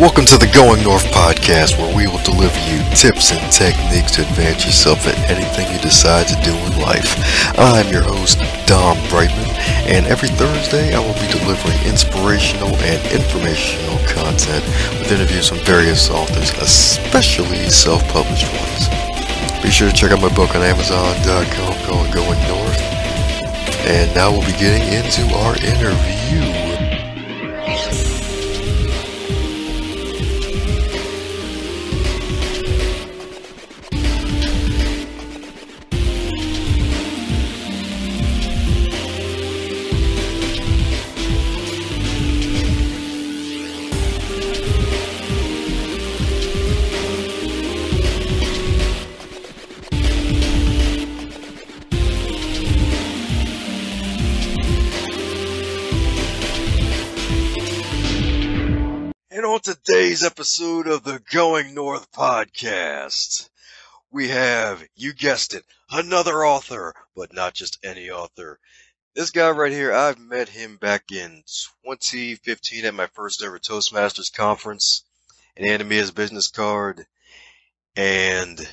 Welcome to the Going North podcast, where we will deliver you tips and techniques to advance yourself in anything you decide to do in life. I'm your host, Dom Brightman, and every Thursday I will be delivering inspirational and informational content with interviews from various authors, especially self-published ones. Be sure to check out my book on Amazon.com called Going North. And now we'll be getting into our interview. Today's episode of the Going North podcast, we have, you guessed it, another author, but not just any author. This guy right here, I've met him back in 2015 at my first ever Toastmasters conference, and he handed me his business card, and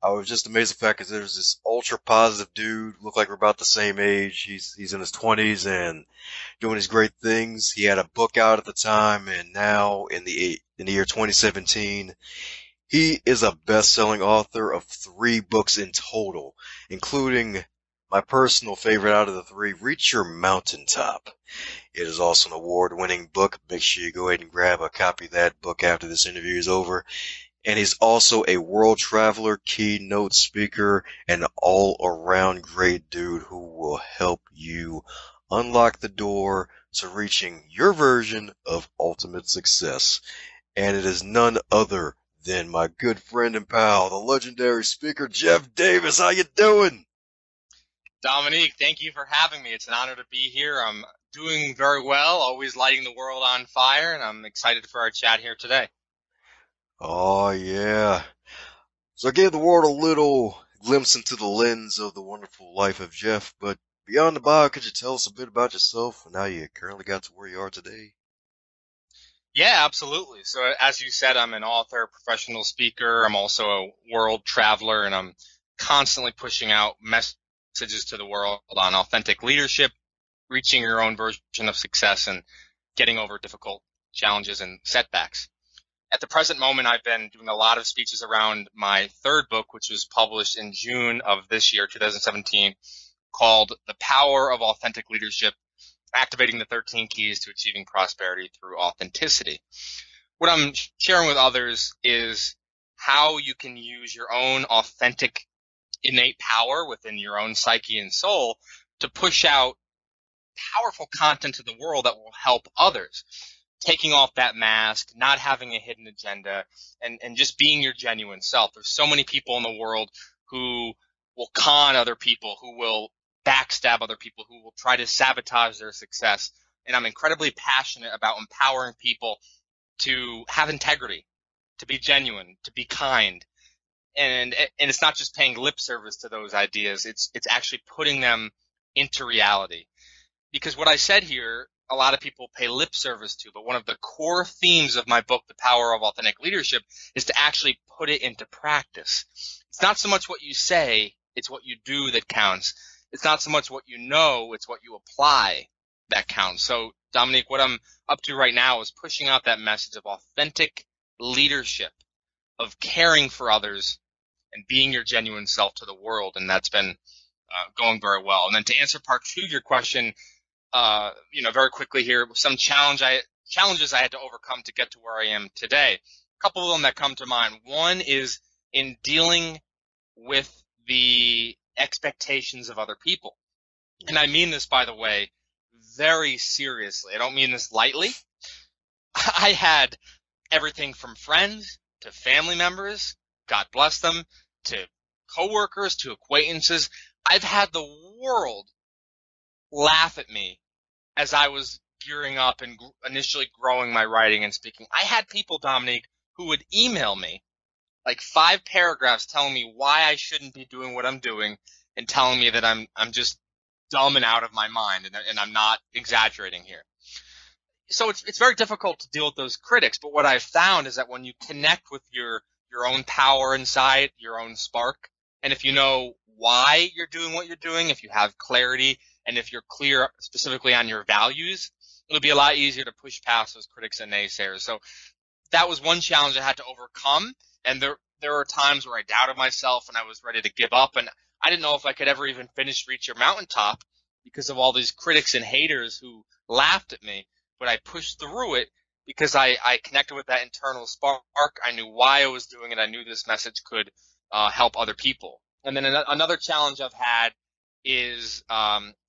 I was just amazed at the fact that there's this ultra positive dude, looked like we're about the same age. He's in his 20s and doing these great things. He had a book out at the time, and now in the year 2017, he is a best-selling author of 3 books in total, including my personal favorite out of the 3, Reach Your Mountaintop. It is also an award-winning book. Make sure you go ahead and grab a copy of that book after this interview is over. And he's also a world traveler, keynote speaker, and all-around great dude who will help you unlock the door to reaching your version of ultimate success. And it is none other than my good friend and pal, the legendary speaker, Jeff Davis. How you doing? Dominique, thank you for having me. It's an honor to be here. I'm doing very well, always lighting the world on fire, and I'm excited for our chat here today. Oh, yeah. So I gave the world a little glimpse into the lens of the wonderful life of Jeff, but beyond the bio, could you tell us a bit about yourself and how you currently got to where you are today? Yeah, absolutely. So as you said, I'm an author, professional speaker. I'm also a world traveler, and I'm constantly pushing out messages to the world on authentic leadership, reaching your own version of success, and getting over difficult challenges and setbacks. At the present moment, I've been doing a lot of speeches around my 3rd book, which was published in June of this year, 2017, called The Power of Authentic Leadership, Activating the 13 Keys to Achieving Prosperity Through Authenticity. What I'm sharing with others is how you can use your own authentic, innate power within your own psyche and soul to push out powerful content to the world that will help others. Taking off that mask, not having a hidden agenda, and just being your genuine self. There's so many people in the world who will con other people, who will backstab other people, who will try to sabotage their success. And I'm incredibly passionate about empowering people to have integrity, to be genuine, to be kind. And it's not just paying lip service to those ideas. It's actually putting them into reality. Because what I said here, a lot of people pay lip service to, but one of the core themes of my book, The Power of Authentic Leadership, is to actually put it into practice. It's not so much what you say, it's what you do that counts. It's not so much what you know, it's what you apply that counts. So, Dominique, what I'm up to right now is pushing out that message of authentic leadership, of caring for others and being your genuine self to the world, and that's been going very well. And then to answer part 2 of your question, very quickly here, some challenges I had to overcome to get to where I am today. A couple of them that come to mind. One is in dealing with the expectations of other people. And I mean this, by the way, very seriously. I don't mean this lightly. I had everything from friends to family members, God bless them, to coworkers, to acquaintances. I've had the world laugh at me as I was gearing up and initially growing my writing and speaking. I had people, Dominique, who would email me like 5 paragraphs telling me why I shouldn't be doing what I'm doing, and telling me that I'm just dumb and out of my mind, and I'm not exaggerating here. So it's very difficult to deal with those critics. But what I've found is that when you connect with your own power inside, your own spark, and if you know why you're doing what you're doing, if you have clarity, and if you're clear specifically on your values, it'll be a lot easier to push past those critics and naysayers. So that was one challenge I had to overcome. And there were times where I doubted myself and I was ready to give up. And I didn't know if I could ever even reach your mountaintop because of all these critics and haters who laughed at me. But I pushed through it because I connected with that internal spark. I knew why I was doing it. I knew this message could help other people. And then another challenge I've had is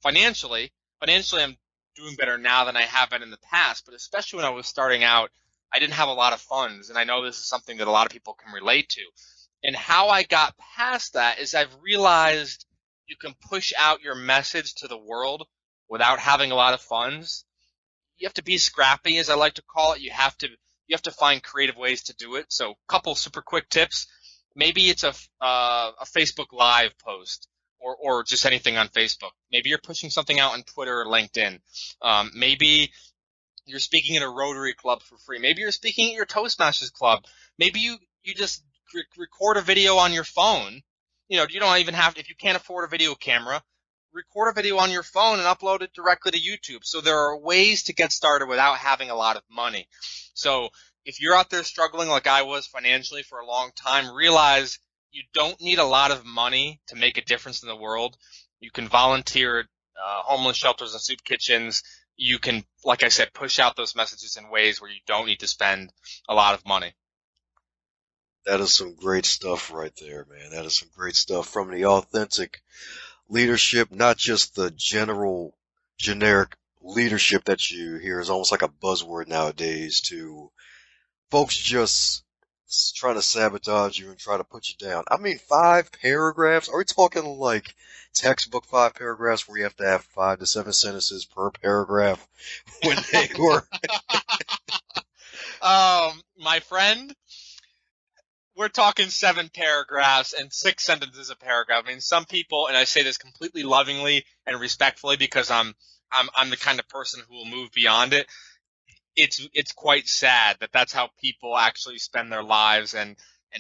financially. Financially, I'm doing better now than I have been in the past. But especially when I was starting out, I didn't have a lot of funds. And I know this is something that a lot of people can relate to. And how I got past that is I've realized you can push out your message to the world without having a lot of funds. You have to be scrappy, as I like to call it. You have to find creative ways to do it. So, a couple super quick tips. Maybe it's a Facebook Live post, or just anything on Facebook. Maybe you're pushing something out on Twitter or LinkedIn. Maybe you're speaking at a Rotary Club for free. Maybe you're speaking at your Toastmasters Club. Maybe you just record a video on your phone. You don't even have to, if you can't afford a video camera, record a video on your phone and upload it directly to YouTube. So there are ways to get started without having a lot of money. So if you're out there struggling like I was financially for a long time, realize you don't need a lot of money to make a difference in the world. You can volunteer at homeless shelters and soup kitchens. You can, like I said, push out those messages in ways where you don't need to spend a lot of money. That is some great stuff right there, man. That is some great stuff from the authentic leadership, not just the generic leadership that you hear is almost like a buzzword nowadays, to folks just trying to sabotage you and try to put you down. I mean, 5 paragraphs? Are we talking like textbook 5 paragraphs where you have to have 5 to 7 sentences per paragraph when they were? My friend, we're talking 7 paragraphs and 6 sentences a paragraph. I mean, some people, and I say this completely lovingly and respectfully because I'm the kind of person who will move beyond it. It's quite sad that that's how people actually spend their lives and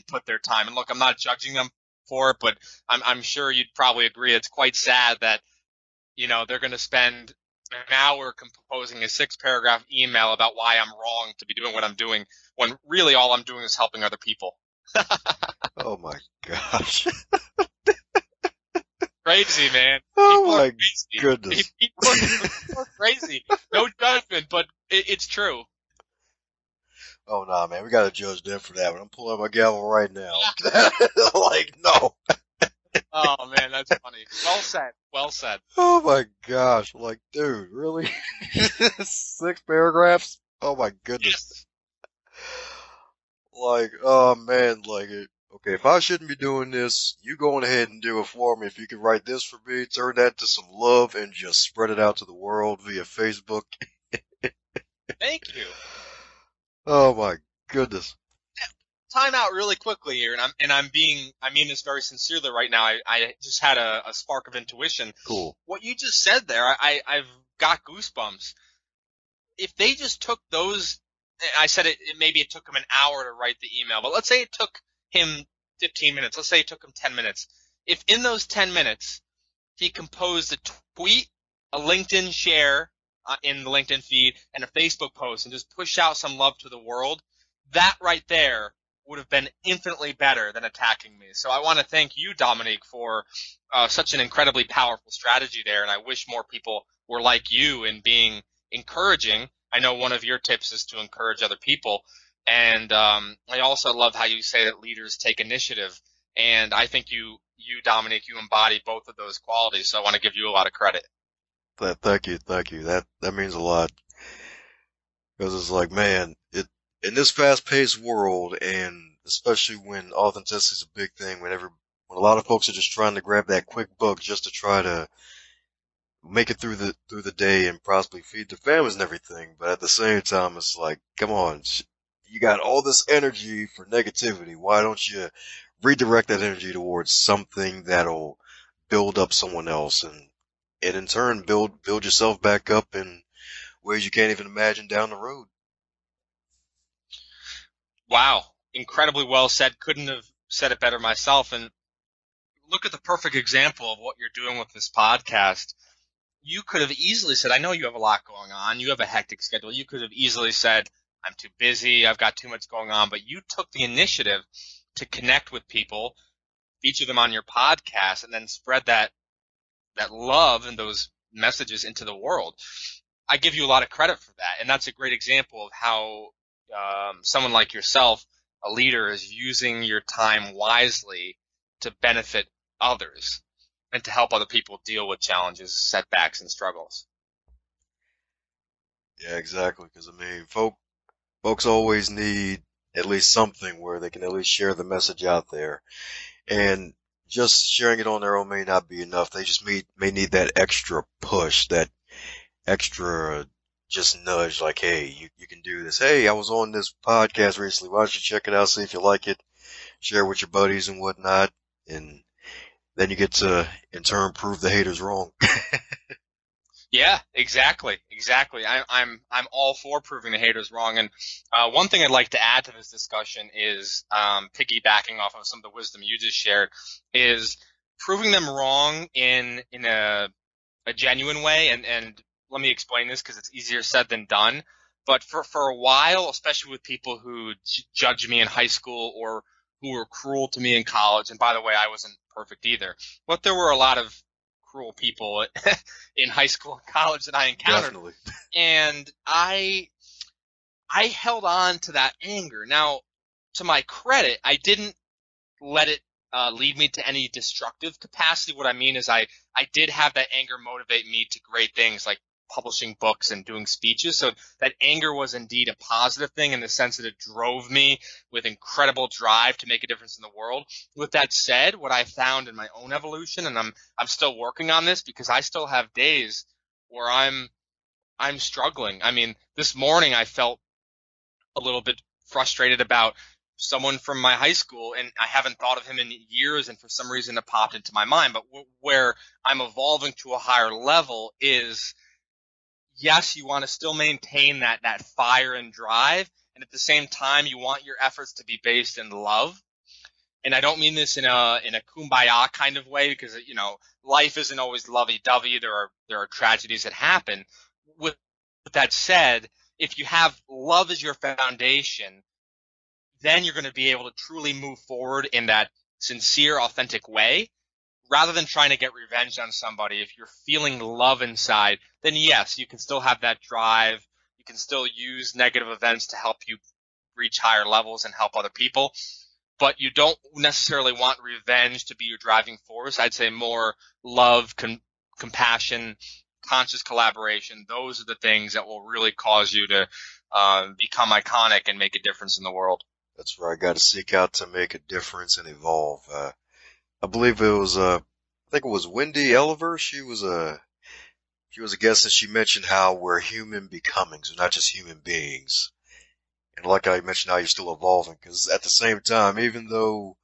put their time. And look, I'm not judging them for it, but I'm sure you'd probably agree it's quite sad that, they're going to spend an hour composing a 6-paragraph email about why I'm wrong to be doing what I'm doing, when really all I'm doing is helping other people. Oh my gosh. Crazy, man. Oh my goodness. People are crazy. No judgment, but it's true. Oh nah, man, we gotta judge them for that one. I'm pulling out my gavel right now. Like, no. Oh man, that's funny. Well said. Well said. Oh my gosh. Like, dude, really? 6 paragraphs? Oh my goodness. Yes. Like, oh man, like, okay, if I shouldn't be doing this, you go on ahead and do it for me. If you can write this for me, turn that to some love and just spread it out to the world via Facebook. Thank you. Oh my goodness. Time out really quickly here, and I mean this very sincerely right now. I just had a spark of intuition. Cool. What you just said there, I've got goosebumps. If they just took those, I said maybe it took him an hour to write the email, but let's say it took him 15 minutes. Let's say it took him 10 minutes. If in those 10 minutes he composed a tweet, a LinkedIn share in the LinkedIn feed, and a Facebook post, and just push out some love to the world, that right there would have been infinitely better than attacking me. So I want to thank you, Dominique, for such an incredibly powerful strategy there, and I wish more people were like you in being encouraging. I know one of your tips is to encourage other people, and I also love how you say that leaders take initiative, and I think you, Dominique, you embody both of those qualities, so I want to give you a lot of credit. Thank you. That means a lot. Because it's like, man, in this fast-paced world, and especially when authenticity is a big thing, when a lot of folks are just trying to grab that quick buck just to try to make it through the day and possibly feed their families and everything. But at the same time, it's like, come on, you got all this energy for negativity. Why don't you redirect that energy towards something that'll build up someone else and in turn build yourself back up in ways you can't even imagine down the road. Wow. Incredibly well said. Couldn't have said it better myself. And look at the perfect example of what you're doing with this podcast. You could have easily said, I know you have a lot going on. You have a hectic schedule. You could have easily said, I'm too busy. I've got too much going on. But you took the initiative to connect with people, feature them on your podcast, and then spread that love and those messages into the world. I give you a lot of credit for that. And that's a great example of how someone like yourself, a leader, is using your time wisely to benefit others and to help other people deal with challenges, setbacks, and struggles. Yeah, exactly. Because I mean, folks always need at least something where they can at least share the message out there, and just sharing it on their own may not be enough. They just may need that extra push, that extra just nudge, like, hey, you can do this. Hey, I was on this podcast recently. Why don't you check it out, see if you like it, share with your buddies and whatnot, and then you get to, in turn, prove the haters wrong. Yeah, exactly. I'm all for proving the haters wrong. And one thing I'd like to add to this discussion is piggybacking off of some of the wisdom you just shared, is proving them wrong in a genuine way. And let me explain this because it's easier said than done. But for a while, especially with people who judged me in high school or who were cruel to me in college, and by the way, I wasn't perfect either, but there were a lot of cruel people in high school and college that I encountered. Definitely. And I held on to that anger. Now, to my credit, I didn't let it lead me to any destructive capacity. What I mean is I did have that anger motivate me to great things like publishing books and doing speeches. So that anger was indeed a positive thing in the sense that it drove me with incredible drive to make a difference in the world. With that said, what I found in my own evolution, and I'm still working on this because I still have days where I'm struggling. I mean, this morning I felt a little bit frustrated about someone from my high school, and I haven't thought of him in years, and for some reason it popped into my mind. But where I'm evolving to a higher level is, yes, you want to still maintain that fire and drive, and at the same time, you want your efforts to be based in love. And I don't mean this in a kumbaya kind of way, because life isn't always lovey-dovey. There are tragedies that happen. With that said, if you have love as your foundation, then you're going to be able to truly move forward in that sincere, authentic way. Rather than trying to get revenge on somebody, if you're feeling love inside, then yes, you can still have that drive. You can still use negative events to help you reach higher levels and help other people. But you don't necessarily want revenge to be your driving force. I'd say more love, compassion, conscious collaboration. Those are the things that will really cause you to become iconic and make a difference in the world. That's where I got to seek out to make a difference and evolve. I believe it was I think it was Wendy Elliver. She was a guest, and she mentioned how we're human becomings, we're not just human beings. And like I mentioned, how you're still evolving, because at the same time, even though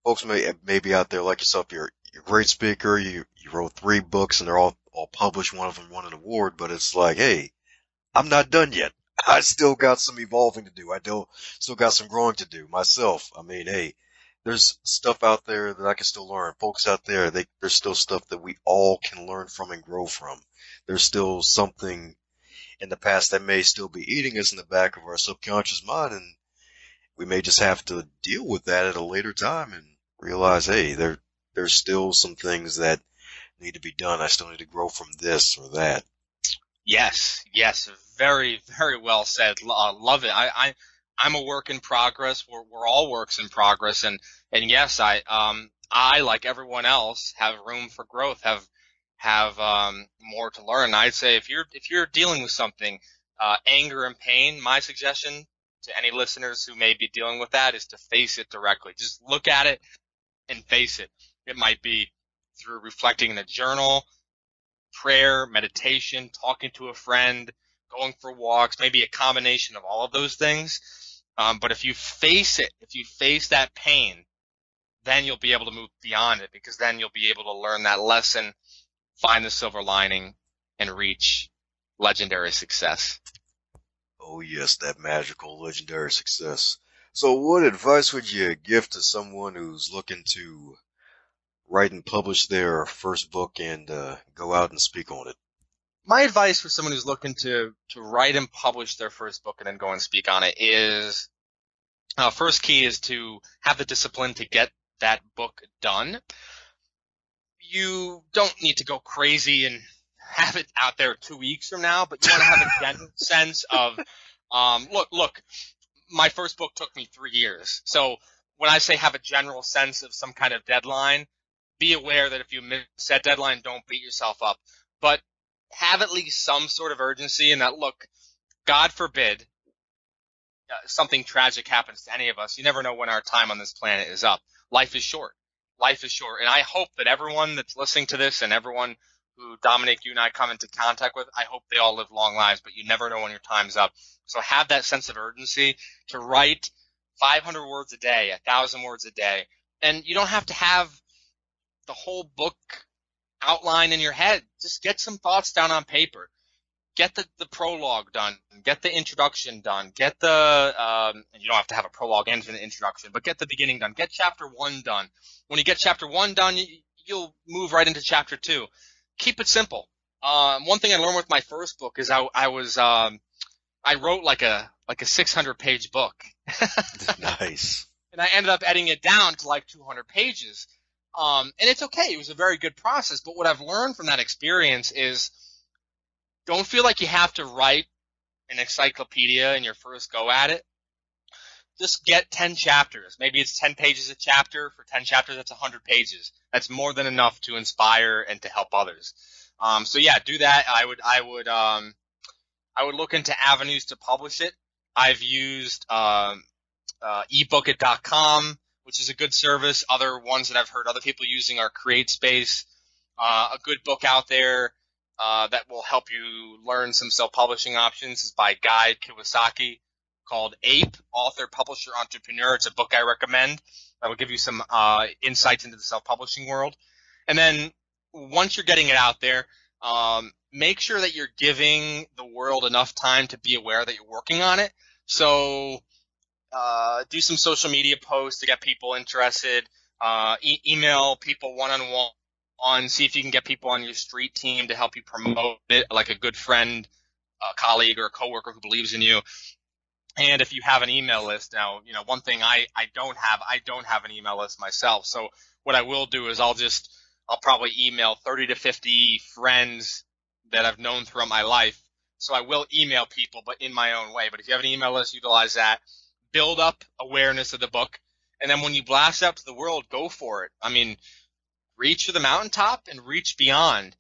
folks may be out there like yourself, you're a great speaker, you wrote 3 books and they're all published, one of them won an award, but it's like, hey, I'm not done yet. I still got some evolving to do. I still got some growing to do myself. I mean, hey, there's stuff out there that I can still learn. Folks out there, there's still stuff that we all can learn from and grow from. There's still something in the past that may still be eating us in the back of our subconscious mind, and we may just have to deal with that at a later time and realize, hey, there's still some things that need to be done. I still need to grow from this or that. Yes, very, very well said. Love it. I'm a work in progress. We're all works in progress, and yes, I like everyone else have room for growth, have more to learn. I'd say if you're dealing with something, anger and pain, my suggestion to any listeners who may be dealing with that is to face it directly. Just look at it and face it. It might be through reflecting in a journal, prayer, meditation, talking to a friend, going for walks, maybe a combination of all of those things. But if you face it, if you face that pain, then you'll be able to move beyond it, because then you'll be able to learn that lesson, find the silver lining, and reach legendary success. Oh yes, that magical, legendary success. So what advice would you give to someone who's looking to write and publish their first book and go out and speak on it? My advice for someone who's looking to write and publish their first book and then go and speak on it is, first key is to have the discipline to get that book done. You don't need to go crazy and have it out there 2 weeks from now, but you want to have a general sense of, look, my first book took me 3 years. So when I say have a general sense of some kind of deadline, be aware that if you miss that deadline, don't beat yourself up. But have at least some sort of urgency in that, look, God forbid something tragic happens to any of us. You never know when our time on this planet is up. Life is short. Life is short. And I hope that everyone that's listening to this and everyone who, Dominic, you and I come into contact with, I hope they all live long lives, but you never know when your time's up. So have that sense of urgency to write 500 words a day, 1,000 words a day. And you don't have to have the whole book outline in your head. Just get some thoughts down on paper. Get the prologue done. Get the introduction done. Get the you don't have to have a prologue and an introduction, but get the beginning done. Get chapter 1 done. When you get chapter 1 done, you'll move right into chapter 2. Keep it simple. One thing I learned with my first book is I wrote like a 600-page book. Nice. And I ended up editing it down to like 200 pages. And it's okay. It was a very good process. But what I've learned from that experience is, don't feel like you have to write an encyclopedia in your first go at it. Just get 10 chapters. Maybe it's 10 pages a chapter. For 10 chapters, that's 100 pages. That's more than enough to inspire and to help others. So yeah, do that. I would look into avenues to publish it. I've used ebookit.com, which is a good service. Other ones that I've heard other people using are CreateSpace, a good book out there that will help you learn some self-publishing options is by Guy Kawasaki, called Ape, Author, Publisher, Entrepreneur. It's a book I recommend that will give you some insights into the self-publishing world. And then once you're getting it out there, make sure that you're giving the world enough time to be aware that you're working on it. So do some social media posts to get people interested, email people one-on-one, see if you can get people on your street team to help you promote it, like a good friend, a colleague, or a coworker who believes in you. And if you have an email list, now, one thing I don't have an email list myself. So what I will do is I'll probably email 30 to 50 friends that I've known throughout my life. So I will email people, but in my own way. But if you have an email list, utilize that. Build up awareness of the book. And then when you blast out to the world, go for it. I mean, reach to the mountaintop and reach beyond.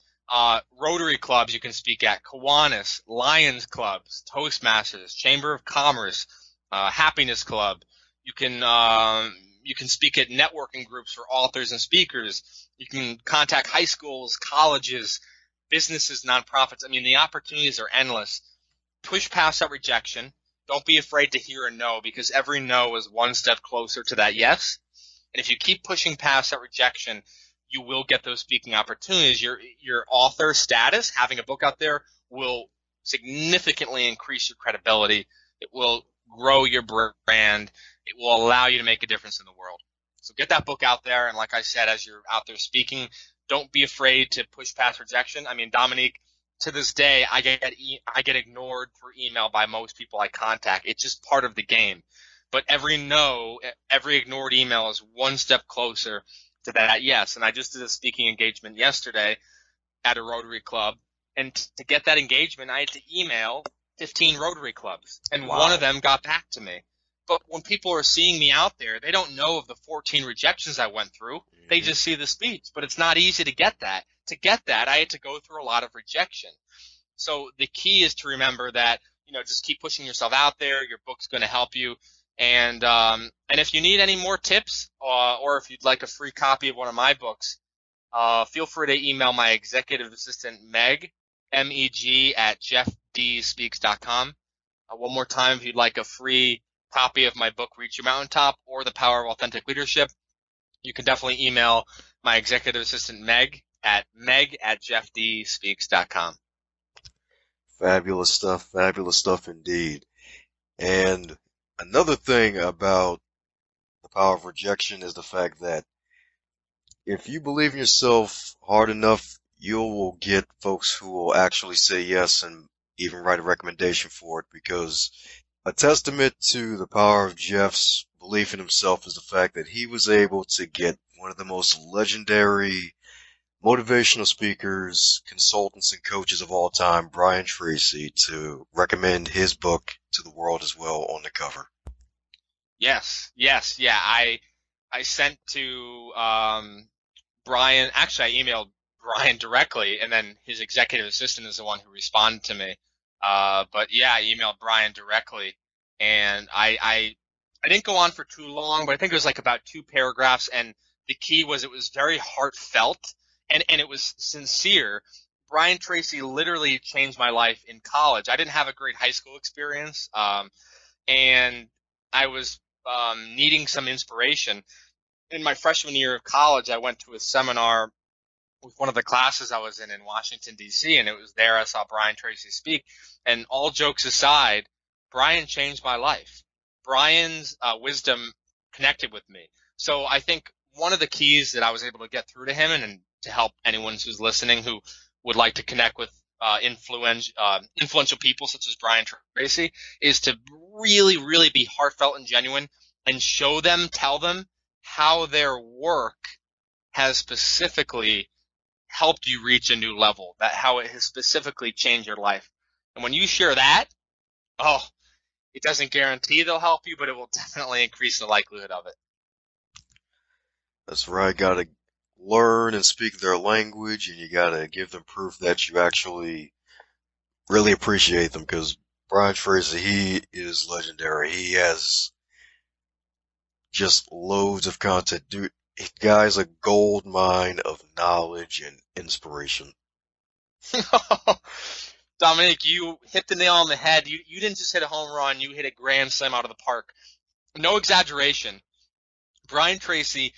Rotary clubs you can speak at, Kiwanis, Lions clubs, Toastmasters, Chamber of Commerce, Happiness Club. You can speak at networking groups for authors and speakers. You can contact high schools, colleges, businesses, nonprofits. I mean, the opportunities are endless. Push past that rejection. Don't be afraid to hear a no, because every no is one step closer to that yes. And if you keep pushing past that rejection, you will get those speaking opportunities. Your author status, having a book out there, will significantly increase your credibility. It will grow your brand. It will allow you to make a difference in the world. So get that book out there. And like I said, as you're out there speaking, don't be afraid to push past rejection. I mean, Dominique, to this day, I get ignored through email by most people I contact. It's just part of the game. But every ignored email is one step closer to that yes. And I just did a speaking engagement yesterday at a Rotary Club. And to get that engagement, I had to email 15 Rotary clubs. And Wow. One of them got back to me. But when people are seeing me out there, they don't know of the 14 rejections I went through. Mm-hmm. They just see the speech. But it's not easy to get that. To get that, I had to go through a lot of rejection. So the key is to remember that, just keep pushing yourself out there. Your book's going to help you. And if you need any more tips, or if you'd like a free copy of one of my books, feel free to email my executive assistant, Meg, MEG, at jeffdspeaks.com. One more time, if you'd like a free copy of my book, Reach Your Mountaintop, or The Power of Authentic Leadership, you can definitely email my executive assistant, meg@jeffdspeaks.com. Fabulous stuff indeed. And another thing about the power of rejection is the fact that if you believe in yourself hard enough, you will get folks who will actually say yes and even write a recommendation for it, because a testament to the power of Jeff's belief in himself is the fact that he was able to get one of the most legendary motivational speakers, consultants, and coaches of all time, Brian Tracy, to recommend his book to the world as well on the cover. Yes, yeah. I sent to Brian. Actually, I emailed Brian directly, and then his executive assistant is the one who responded to me. But yeah, I emailed Brian directly, and I didn't go on for too long, but I think it was like about 2 paragraphs, and the key was it was very heartfelt, and it was sincere. Brian Tracy literally changed my life in college. I didn't have a great high school experience, and I was needing some inspiration. In my freshman year of college, I went to a seminar with one of the classes I was in Washington, D.C., and it was there I saw Brian Tracy speak. And all jokes aside, Brian changed my life. Brian's wisdom connected with me. So I think one of the keys that I was able to get through to him, and to help anyone who's listening who would like to connect with influential people such as Brian Tracy, is to really, really be heartfelt and genuine and tell them how their work has specifically helped you reach a new level, that how it has specifically changed your life. And when you share that, it doesn't guarantee they'll help you, but it will definitely increase the likelihood of it. That's right. Gotta learn and speak their language, and you gotta give them proof that you actually really appreciate them, because Brian Tracy, he is legendary. He has just loads of content. Dude, guy's a gold mine of knowledge and inspiration. Dominic, you hit the nail on the head. You didn't just hit a home run, you hit a grand slam out of the park. No exaggeration. Brian Tracy,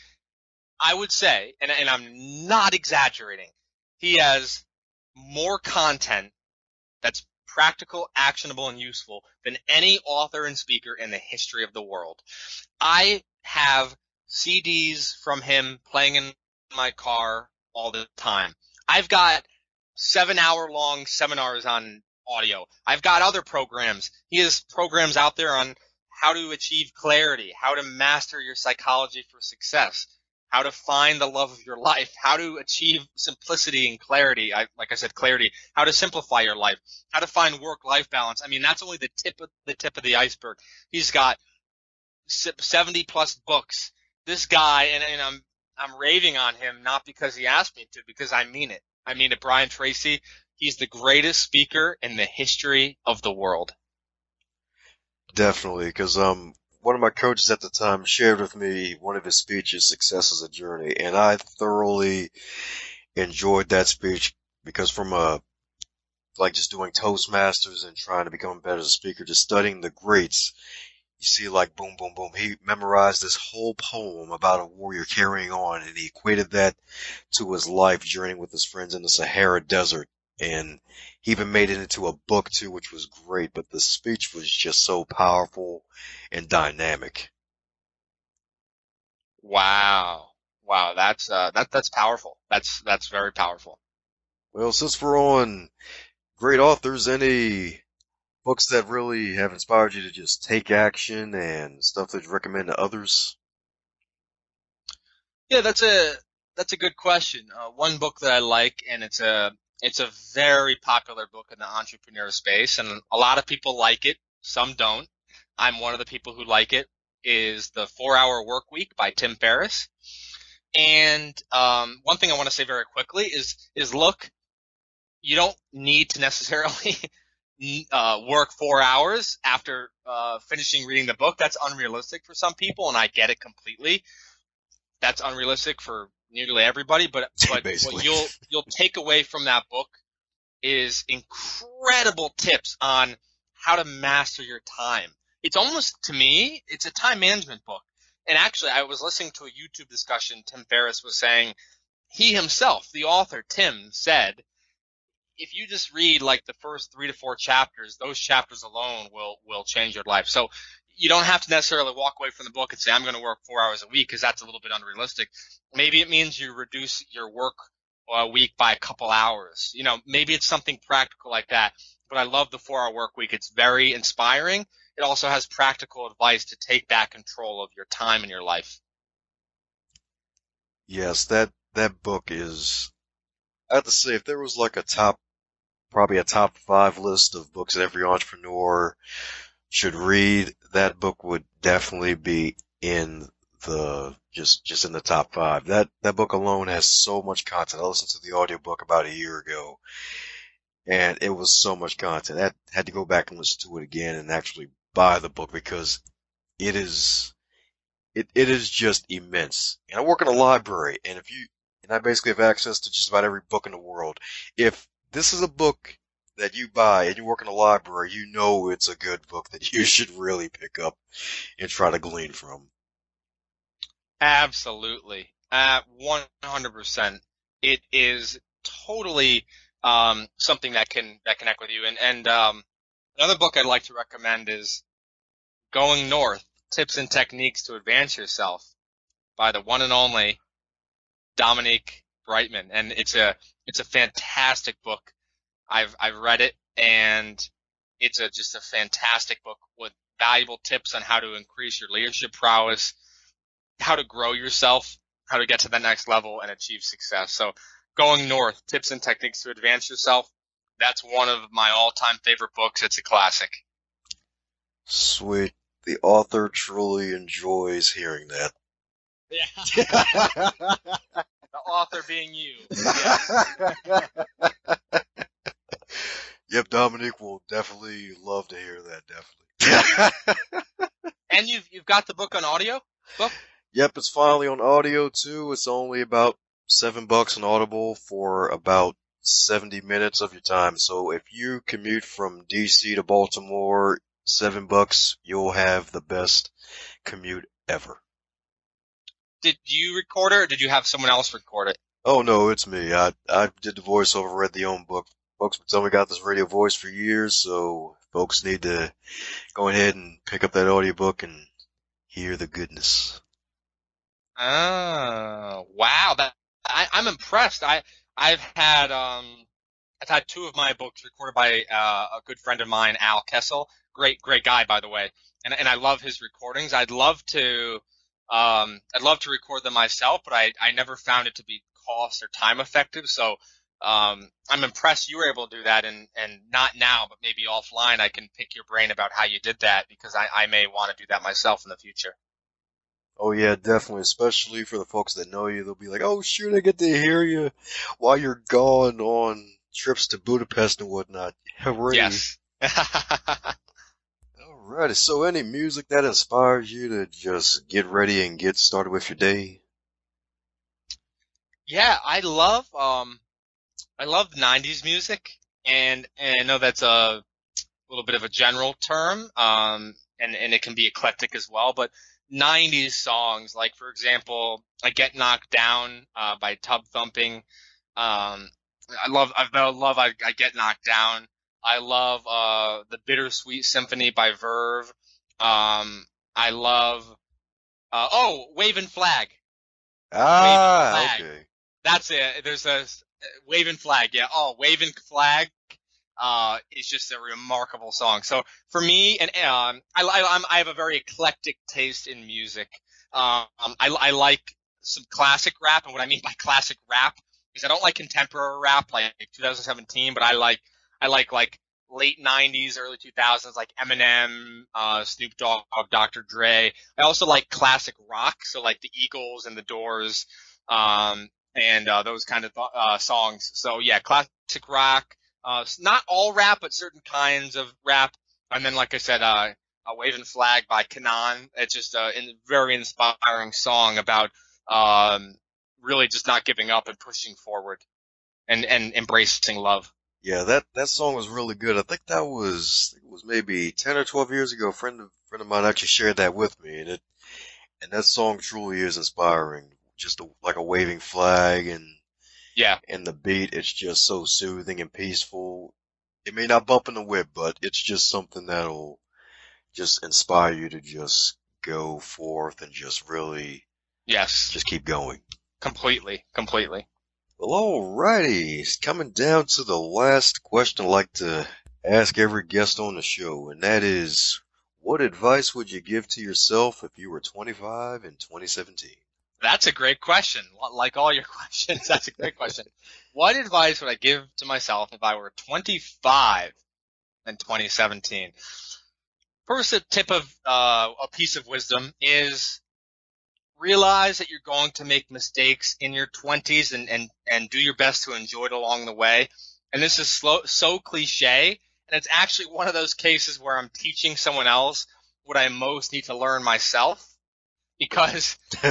I would say, and I'm not exaggerating, he has more content that's practical, actionable, and useful than any author and speaker in the history of the world. I have CDs from him playing in my car all the time. I've got 7-hour-long seminars on audio. I've got other programs. He has programs out there on how to achieve clarity, how to master your psychology for success, how to find the love of your life, how to achieve simplicity and clarity. Like I said, clarity, how to simplify your life, how to find work-life balance. I mean, that's only the tip of the iceberg. He's got 70 plus books. This guy, and I'm raving on him, not because he asked me to, because I mean it. I mean it, Brian Tracy. He's the greatest speaker in the history of the world. Definitely, because one of my coaches at the time shared with me one of his speeches, "Success is a Journey," and I thoroughly enjoyed that speech, because from like just doing Toastmasters and trying to become better as a speaker, just studying the greats, you see, like, boom, boom, boom. He memorized this whole poem about a warrior carrying on, and he equated that to his life journeying with his friends in the Sahara Desert. And he even made it into a book too, which was great. But the speech was just so powerful and dynamic. Wow, that's powerful. That's very powerful. Well, since we're on great authors, any books that really have inspired you to just take action and stuff that you recommend to others? Yeah, that's a good question. One book that I like, and it's a very popular book in the entrepreneur space, and a lot of people like it. Some don't. I'm one of the people who like it. Is The 4-Hour Workweek by Tim Ferriss. And one thing I want to say very quickly is look, you don't need to necessarily work 4 hours after finishing reading the book. That's unrealistic for some people, and I get it completely. That's unrealistic for nearly everybody, but what you'll take away from that book is incredible tips on how to master your time. It's almost, to me, it's a time management book. And actually, I was listening to a YouTube discussion. Tim Ferriss was saying he himself, the author, Tim, said, if you just read like the first 3 to 4 chapters, those chapters alone will change your life. So you don't have to necessarily walk away from the book and say, I'm going to work 4 hours a week, because that's a little bit unrealistic. Maybe it means you reduce your work a week by a couple hours. You know, maybe it's something practical like that. But I love the 4-hour work week. It's very inspiring. It also has practical advice to take back control of your time and your life. Yes, that book is, I have to say, if there was like probably a top 5 list of books that every entrepreneur should read, that book would definitely be in the, just in the top 5. That book alone has so much content. I listened to the audiobook about a year ago, and it was so much content. I had to go back and listen to it again and actually buy the book, because it is it is just immense. And I work in a library, and I basically have access to just about every book in the world. If this is a book that you buy and you work in a library, you know it's a good book that you should really pick up and try to glean from. Absolutely. 100%. It is totally something that can connect with you. And another book I'd like to recommend is Going North: Tips and Techniques to Advance Yourself by the one and only Dominique Brightman. And it's a fantastic book. I've read it, and it's just a fantastic book with valuable tips on how to increase your leadership prowess, how to grow yourself, how to get to the next level and achieve success. So Going North: Tips and Techniques to Advance Yourself. That's one of my all-time favorite books. It's a classic. Sweet. The author truly enjoys hearing that. Yeah. The author being you. Yes. Yep, Dominique will definitely love to hear that, definitely. And you've got the book on audio book? Yep, it's finally on audio too. It's only about $7 on Audible for about 70 minutes of your time. So if you commute from DC to Baltimore, $7, you'll have the best commute ever. Did you record it, or did you have someone else record it? Oh no, it's me. I did the voiceover, read the own book. Folks been telling me I got this radio voice for years, so folks need to go ahead and pick up that audiobook and hear the goodness. Oh, wow. I'm impressed. I've had 2 of my books recorded by a good friend of mine, Al Kessel. Great guy, by the way. And I love his recordings. I'd love to record them myself, but I never found it to be cost or time effective. So I'm impressed you were able to do that, and not now, but maybe offline I can pick your brain about how you did that, because I may want to do that myself in the future. Oh yeah, definitely, especially for the folks that know you. They'll be like, oh shoot, I get to hear you while you're gone on trips to Budapest and whatnot. Hooray. Yes. Alrighty, so any music that inspires you to just get ready and get started with your day? Yeah, I love 90s music, and I know that's a little bit of a general term, and it can be eclectic as well, but 90s songs, like for example, I Get Knocked Down by Tub Thumping. I Get Knocked Down. I love the Bittersweet Symphony by Verve. I love Wavin' Flag. Ah, okay. That's it. There's a Wavin' Flag. Yeah. Oh, Wavin' Flag is just a remarkable song. So for me, and I have a very eclectic taste in music. I like some classic rap, and what I mean by classic rap is I don't like contemporary rap like 2017, but I like late 90s, early 2000s, like Eminem, Snoop Dogg, Dr. Dre. I also like classic rock, so like the Eagles and the Doors, and those kind of songs. So yeah, classic rock. Not all rap, but certain kinds of rap. And then, like I said, a Wavin' Flag by Kanan. It's just a very inspiring song about really just not giving up and pushing forward and embracing love. Yeah, that song was really good. I think it was maybe 10 or 12 years ago. A friend of mine actually shared that with me, and And that song truly is inspiring. Just like a waving flag Yeah. and the beat, it's just so soothing and peaceful. It may not bump in the whip, but it's just something that'll just inspire you to just go forth and just really Yes. just keep going. Completely. Well, alrighty. It's coming down to the last question I'd like to ask every guest on the show, and that is, what advice would you give to yourself if you were 25 in 2017? That's a great question. Like all your questions, that's a great question. What advice would I give to myself if I were 25 in 2017? First, a piece of wisdom is realize that you're going to make mistakes in your 20s and do your best to enjoy it along the way. And this is so cliche, and it's actually one of those cases where I'm teaching someone else what I most need to learn myself, because we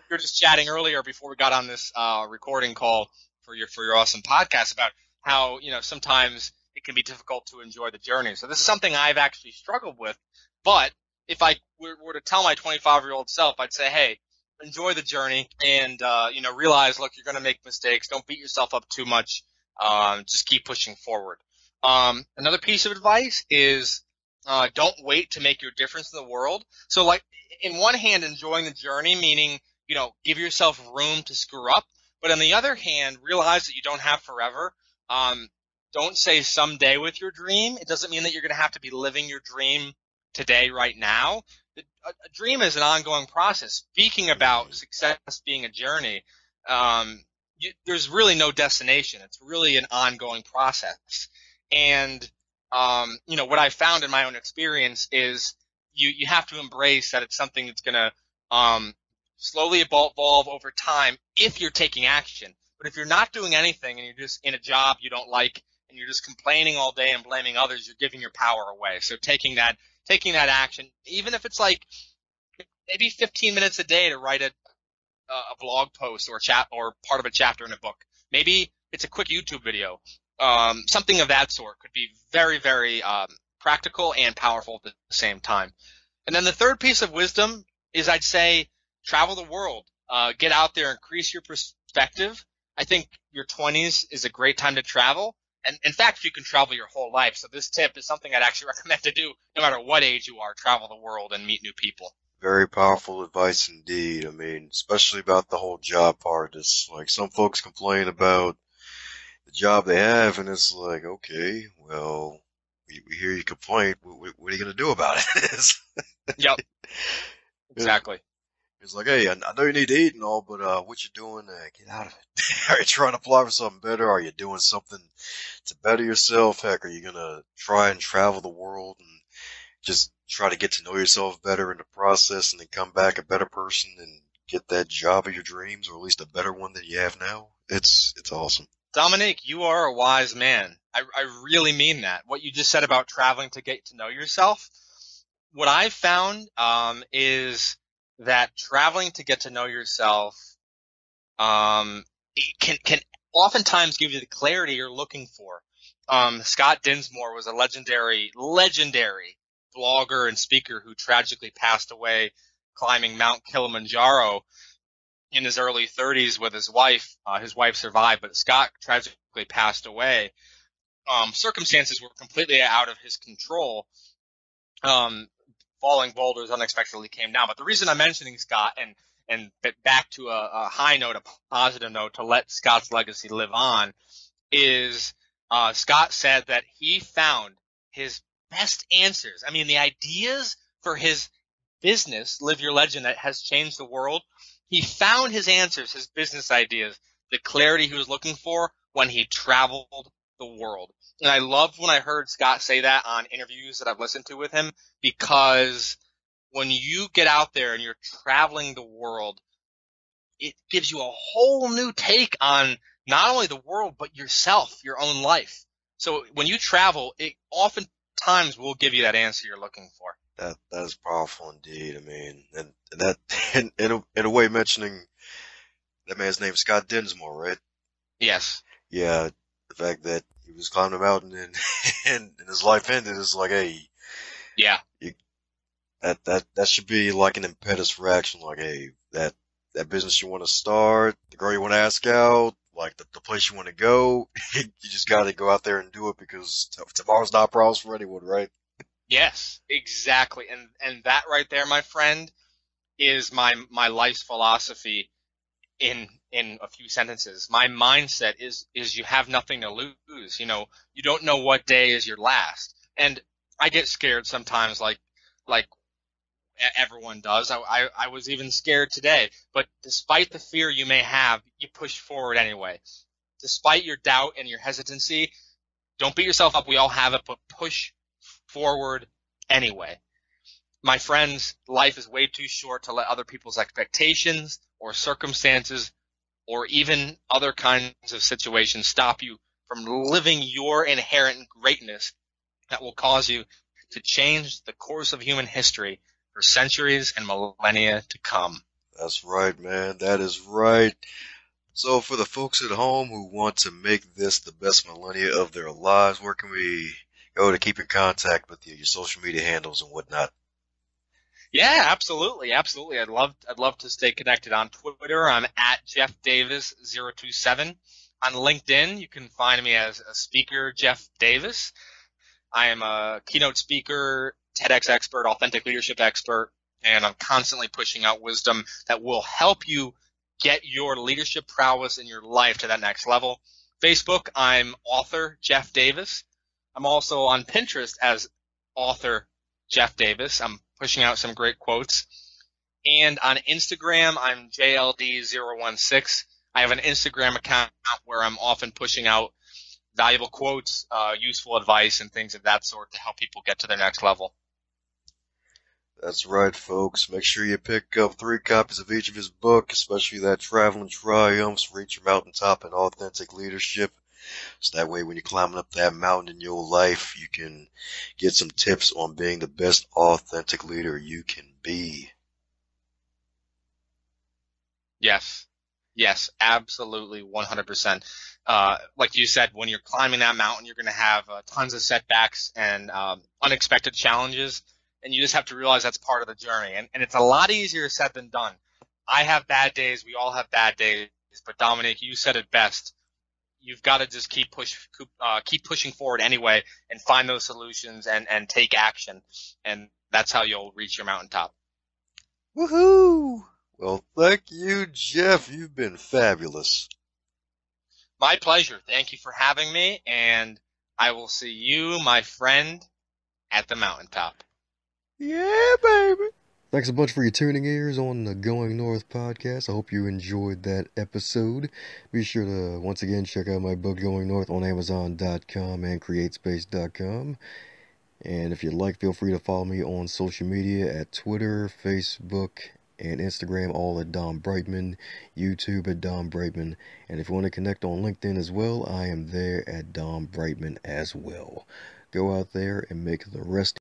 were just chatting earlier before we got on this recording call for your awesome podcast about how, sometimes it can be difficult to enjoy the journey. So this is something I've actually struggled with, but if I were to tell my 25-year-old self, I'd say, hey, enjoy the journey and, realize, look, you're going to make mistakes. Don't beat yourself up too much. Just keep pushing forward. Another piece of advice is don't wait to make your difference in the world. So, like, in one hand, enjoying the journey, meaning, give yourself room to screw up. But on the other hand, realize that you don't have forever. Don't say someday with your dream. It doesn't mean that you're going to have to be living your dream today, right now. A dream is an ongoing process. Speaking about success being a journey, there's really no destination. It's really an ongoing process. And, what I found in my own experience is you have to embrace that it's something that's going to slowly evolve over time if you're taking action. But if you're not doing anything and you're just in a job you don't like and you're just complaining all day and blaming others, you're giving your power away. So taking that action, even if it's like maybe 15 minutes a day to write a blog post or or part of a chapter in a book. Maybe it's a quick YouTube video. Something of that sort could be very, very practical and powerful at the same time. And then the third piece of wisdom is, I'd say, travel the world. Get out there, increase your perspective. I think your 20s is a great time to travel. And in fact, you can travel your whole life. So this tip is something I'd actually recommend to do no matter what age you are. Travel the world and meet new people. Very powerful advice indeed. I mean, especially about the whole job part. It's like some folks complain about the job they have, and it's like, okay, well, we hear you complain. What are you going to do about it? Yep. Exactly. It's like, hey, I know you need to eat and all, but what you doing? Get out of it. Are you trying to apply for something better? Are you doing something to better yourself? Heck, are you going to try and travel the world and just try to get to know yourself better in the process and then come back a better person and get that job of your dreams, or at least a better one than you have now? It's awesome. Dominique, you are a wise man. I really mean that. What you just said about traveling to get to know yourself, what I've found is that traveling to get to know yourself it can oftentimes give you the clarity you're looking for. Scott Dinsmore was a legendary blogger and speaker who tragically passed away climbing Mount Kilimanjaro in his early 30s with his wife. His wife survived, but Scott tragically passed away. Circumstances were completely out of his control. Falling boulders unexpectedly came down. But the reason I'm mentioning Scott and back to a high note, a positive note, to let Scott's legacy live on, is Scott said that he found his best answers. I mean, the ideas for his business, Live Your Legend, that has changed the world. He found his answers, his business ideas, the clarity he was looking for when he traveled the world. And I loved when I heard Scott say that on interviews that I've listened to with him, because when you get out there and you're traveling the world, it gives you a whole new take on not only the world, but yourself, your own life. So when you travel, it oftentimes will give you that answer you're looking for. That is powerful indeed. I mean, and that in a way, mentioning that man's name, Scott Dinsmore, right? Yes. Yeah, the fact that he was climbing a mountain and his life ended is like, hey, yeah, That should be like an impetus for action. Like, hey, that business you want to start, the girl you want to ask out, like the place you want to go, you just got to go out there and do it because tomorrow's not promised for anyone, right? Yes, exactly. And that right there, my friend, is my life's philosophy in a few sentences. My mindset is you have nothing to lose. You don't know what day is your last. And I get scared sometimes, like everyone does. I was even scared today. But despite the fear you may have, you push forward anyway. Despite your doubt and your hesitancy, don't beat yourself up. We all have it, but push forward anyway. My friends, life is way too short to let other people's expectations or circumstances or even other kinds of situations stop you from living your inherent greatness that will cause you to change the course of human history for centuries and millennia to come. That's right, man. That is right. So for the folks at home who want to make this the best millennia of their lives, where can we go to keep in contact with you, your social media handles and whatnot? Yeah, absolutely, absolutely. I'd love to stay connected on Twitter. I'm at Jeff Davis 027. On LinkedIn, you can find me as a speaker, Jeff Davis. I am a keynote speaker, TEDx expert, authentic leadership expert, and I'm constantly pushing out wisdom that will help you get your leadership prowess in your life to that next level. Facebook, I'm author Jeff Davis. I'm also on Pinterest as author Jeff Davis. I'm pushing out some great quotes. And on Instagram, I'm JLD016. I have an Instagram account where I'm often pushing out valuable quotes, useful advice, and things of that sort to help people get to their next level. That's right, folks. Make sure you pick up 3 copies of each of his book, especially that Traveling Triumphs, Reach Your Mountaintop and Authentic Leadership. So that way when you're climbing up that mountain in your life, you can get some tips on being the best authentic leader you can be. Yes. Yes, absolutely, 100%. Like you said, when you're climbing that mountain, you're going to have tons of setbacks and unexpected challenges, and you just have to realize that's part of the journey. And it's a lot easier said than done. I have bad days. We all have bad days. But Dominic, you said it best. You've got to just keep pushing forward anyway and find those solutions and take action. And that's how you'll reach your mountaintop. Woohoo! Well, thank you, Jeff. You've been fabulous. My pleasure. Thank you for having me, and I will see you, my friend, at the mountaintop. Yeah, baby. Thanks a bunch for your tuning ears on the Going North podcast. I hope you enjoyed that episode. Be sure to, once again, check out my book, Going North, on Amazon.com and CreateSpace.com. And if you'd like, feel free to follow me on social media at Twitter, Facebook, and Instagram, all at Dom Brightman, YouTube at Dom Brightman. And if you want to connect on LinkedIn as well, I am there at Dom Brightman as well. Go out there and make the rest